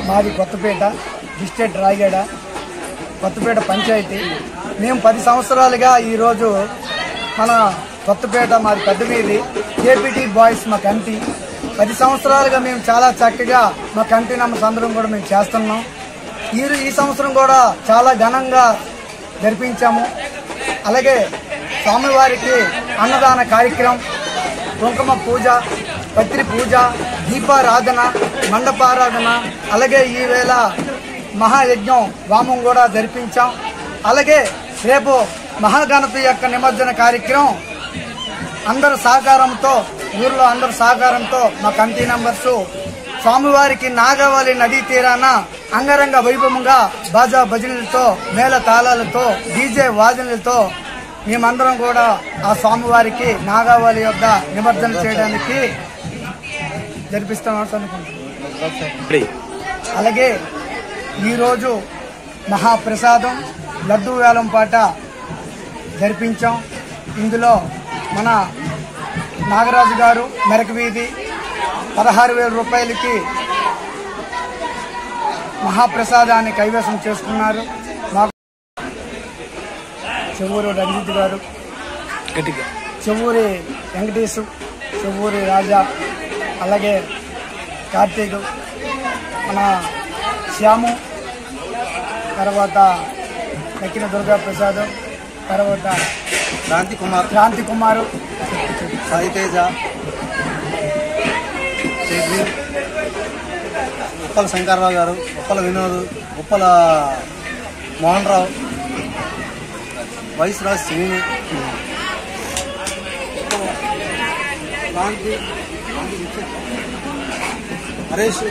మాది కొత్తపేట డిస్ట్రిక్ట్ రాయగడ కొత్తపేట పంచాయతీ. మేము 10 సంవత్సరాలుగా ఈరోజు మన కొత్తపేట మాది పెద్దమీది కేపీటీ బాయ్స్ మా కమిటీ 10 సంవత్సరాలుగా మేము చాలా చక్కగా మా కమిటీ మెంబర్స్ అందరం కూడా మేము చేస్తున్నాం. ఈ సంవత్సరం కూడా చాలా ఘనంగా జరిపించాము. అలాగే స్వామివారికి అన్నదాన కార్యక్రమం, కుంకుమ పూజ, పత్రి పూజ, దీపారాధన, మండపారాధన, అలాగే ఈవేళ మహాయజ్ఞం వామం కూడా జరిపించాం. అలాగే రేపు మహాగణపతి యొక్క నిమజ్జన కార్యక్రమం అందరి సహకారంతో, ఊర్లో అందరి సహకారంతో మా కమిటీ మెంబర్స్ స్వామివారికి నాగవల్లి నదీ తీరాన అంగరంగ వైభవంగా బాజా భజనలతో, మేళ తాళాలతో, డీజే వాదనలతో మేమందరం కూడా ఆ స్వామివారికి నాగావళి యొక్క నిమజ్జన చేయడానికి జరిపిస్తాం అనుకుంటున్నాం. అలాగే ఈరోజు మహాప్రసాదం లడ్డూ వేలం పాట జరిపించాం. ఇందులో మన నాగరాజు గారు మెరక వీధి 16,000 రూపాయలకి మహాప్రసాదాన్ని కైవసం చేసుకున్నారు. చెవ్వూరు రంజిత్ గారు, చెవ్వూరి వెంకటేశు, చెవ్వూరి రాజా, అలాగే కార్తీక్, మన శ్యాము, తర్వాత దక్కిన దుర్గా ప్రసాద్, తర్వాత క్రాంతి కుమారు, సాయితేజ, ఉప్పల శంకర్రావు గారు, ఉప్పల వినోద్, ఉప్పల మోహన్ రావు, వైస్రాజ్ శ్రీను, హరీష్,